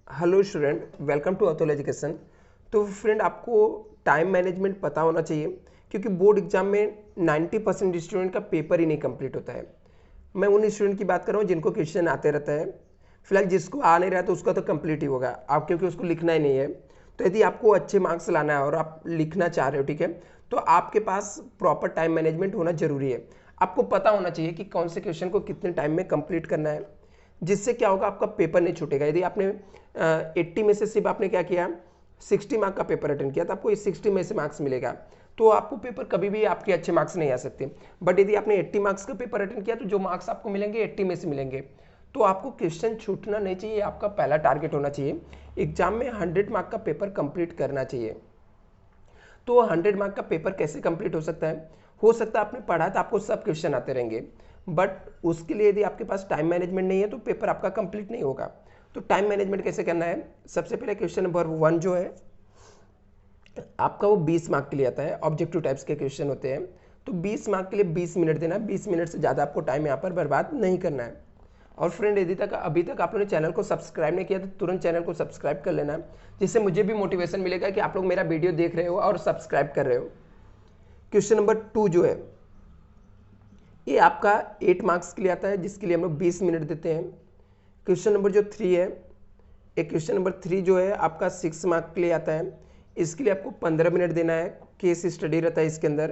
Hello student, welcome to Atul education. तो friend, आपको time management पता होना चाहिए क्योंकि बोर्ड एग्जाम में 90% स्टूडेंट का पेपर ही नहीं कंप्लीट होता है। मैं उन स्टूडेंट की बात कर रहा हूँ जिनको क्वेश्चन आते रहता है। फिलहाल जिसको आ नहीं रहा है तो उसका तो कंप्लीट ही होगा आप, क्योंकि उसको लिखना ही नहीं है। तो यदि आपको अच्छे मार्क्स लाना है और आप लिखना चाह रहे हो, ठीक है, तो आपके पास प्रॉपर टाइम मैनेजमेंट होना जरूरी है। आपको पता होना चाहिए कि कौन से क्वेश्चन को कितने टाइम में कंप्लीट करना है, जिससे क्या होगा, आपका पेपर नहीं छूटेगा। यदि आपने 80 में से सिर्फ आपने क्या किया, 60 मार्क का पेपर अटेंड किया, तो आपको इस 60 में से मार्क्स मिलेगा। तो आपको पेपर कभी भी आपके अच्छे मार्क्स नहीं आ सकते। बट यदि आपने 80 मार्क्स का पेपर अटेंड किया तो जो मार्क्स आपको मिलेंगे 80 में से मिलेंगे। तो आपको क्वेश्चन छूटना नहीं चाहिए, आपका पहला टारगेट होना चाहिए। एग्जाम में 100 मार्क का पेपर कंप्लीट करना चाहिए। तो 100 मार्क का पेपर कैसे कंप्लीट हो सकता है? हो सकता है आपने पढ़ा तो आपको सब क्वेश्चन आते रहेंगे, बट उसके लिए यदि आपके पास टाइम मैनेजमेंट नहीं है तो पेपर आपका कंप्लीट नहीं होगा। तो टाइम मैनेजमेंट कैसे करना है? सबसे पहले क्वेश्चन नंबर 1 जो है आपका, वो 20 मार्क के लिए आता है। ऑब्जेक्टिव टाइप्स के क्वेश्चन होते हैं। तो 20 मार्क के लिए 20 मिनट देना है। 20 मिनट से ज़्यादा आपको टाइम यहाँ पर बर्बाद नहीं करना है। और फ्रेंड, यदि तक अभी तक आप लोगों ने चैनल को सब्सक्राइब नहीं किया तो तुरंत चैनल को सब्सक्राइब कर लेना, जिससे मुझे भी मोटिवेशन मिलेगा कि आप लोग मेरा वीडियो देख रहे हो और सब्सक्राइब कर रहे हो। क्वेश्चन नंबर 2 जो है ये आपका 8 मार्क्स के लिए आता है, जिसके लिए हम लोग 20 मिनट देते हैं। क्वेश्चन नंबर जो 3 है, एक क्वेश्चन नंबर 3 जो है आपका 6 मार्क के लिए आता है। इसके लिए आपको 15 मिनट देना है। केस स्टडी रहता है इसके अंदर।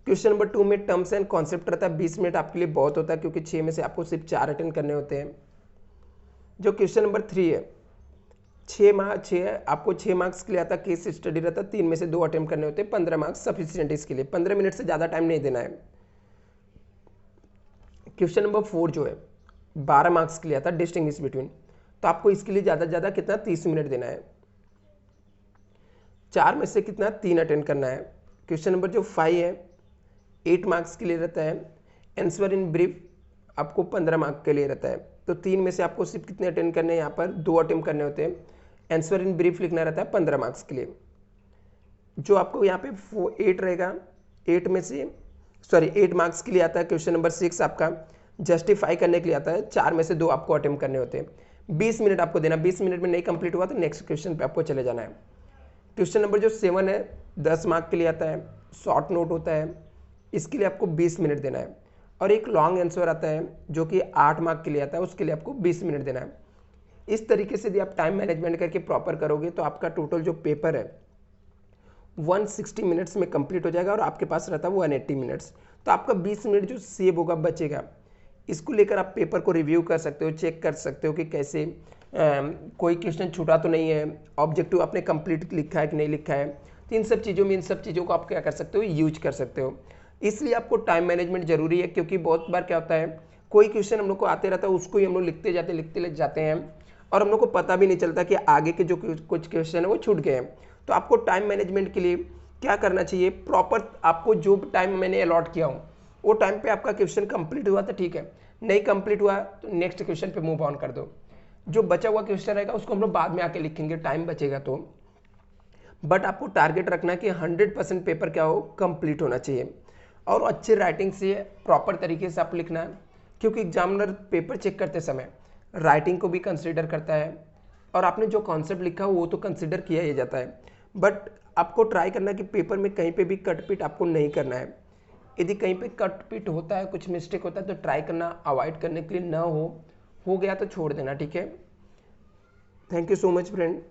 क्वेश्चन नंबर 2 में टर्म्स एंड कॉन्सेप्ट रहता है। 20 मिनट आपके लिए बहुत होता है क्योंकि 6 में से आपको सिर्फ 4 अटेंड करने होते हैं। जो क्वेश्चन नंबर 3 है, 6 आपको 6 मार्क्स के लिए आता है। केस स्टडी रहता है, 3 में से 2 अटेम्प्ट करने होते हैं। 15 मार्क्स सफिशिएंट इसके लिए। 15 मिनट से ज़्यादा टाइम नहीं देना है। क्वेश्चन नंबर 4 जो है 12 मार्क्स के लिए आता है, डिस्टिंग्विश बिटवीन। तो आपको इसके लिए ज़्यादा से ज़्यादा कितना, 30 मिनट देना है। 4 में से कितना, 3 अटेंड करना है। क्वेश्चन नंबर जो 5 है 8 मार्क्स के लिए रहता है। आंसर इन ब्रीफ आपको 15 मार्क्स के लिए रहता है। तो 3 में से आपको सिर्फ कितने अटेंड करने हैं, यहाँ पर 2 अटेम्प्ट करने होते हैं। आंसर इन ब्रीफ लिखना रहता है 15 मार्क्स के लिए। जो आपको यहाँ पे 8 रहेगा, 8 में से 8 मार्क्स के लिए आता है। क्वेश्चन नंबर 6 आपका जस्टिफाई करने के लिए आता है। 4 में से 2 आपको अटेम्प्ट करने होते हैं। 20 मिनट आपको देना। 20 मिनट में नहीं कंप्लीट हुआ तो नेक्स्ट क्वेश्चन पे आपको चले जाना है। क्वेश्चन नंबर जो 7 है 10 मार्क के लिए आता है, शॉर्ट नोट होता है। इसके लिए आपको 20 मिनट देना है। और एक लॉन्ग आंसर आता है जो कि 8 मार्क के लिए आता है, उसके लिए आपको 20 मिनट देना है। इस तरीके से यदि आप टाइम मैनेजमेंट करके प्रॉपर करोगे तो आपका टोटल जो पेपर है 160 मिनट्स में कंप्लीट हो जाएगा और आपके पास रहता है 180 मिनट्स। तो आपका 20 मिनट जो सेव होगा, बचेगा। इसको लेकर आप पेपर को रिव्यू कर सकते हो, चेक कर सकते हो कि कैसे कोई क्वेश्चन छूटा तो नहीं है, ऑब्जेक्टिव आपने कंप्लीट लिखा है कि नहीं लिखा है। तो इन सब चीज़ों को आप क्या कर सकते हो, यूज कर सकते हो। इसलिए आपको टाइम मैनेजमेंट जरूरी है, क्योंकि बहुत बार क्या होता है, कोई क्वेश्चन हम लोग को आते रहता है, उसको ही हम लोग लिखते जाते हैं और हम लोग को पता भी नहीं चलता कि आगे के जो कुछ क्वेश्चन है वो छूट गए हैं। तो आपको टाइम मैनेजमेंट के लिए क्या करना चाहिए, प्रॉपर आपको जो टाइम मैंने अलॉट किया हूँ वो टाइम पे आपका क्वेश्चन कंप्लीट हुआ तो ठीक है, नहीं कंप्लीट हुआ तो नेक्स्ट क्वेश्चन पे मूव ऑन कर दो। जो बचा हुआ क्वेश्चन रहेगा उसको हम लोग बाद में आके लिखेंगे, टाइम बचेगा तो। बट आपको टारगेट रखना कि 100% पेपर क्या हो, कंप्लीट होना चाहिए। और अच्छे राइटिंग से प्रॉपर तरीके से आप लिखना, क्योंकि एग्जामिनर पेपर चेक करते समय राइटिंग को भी कंसिडर करता है और आपने जो कॉन्सेप्ट लिखा वो तो कंसिडर किया ही जाता है। बट आपको ट्राई करना कि पेपर में कहीं पे भी कट पिट आपको नहीं करना है। यदि कहीं पे कट पिट होता है, कुछ मिस्टेक होता है, तो ट्राई करना अवॉइड करने के लिए ना हो गया तो छोड़ देना, ठीक है। Thank you so much friend.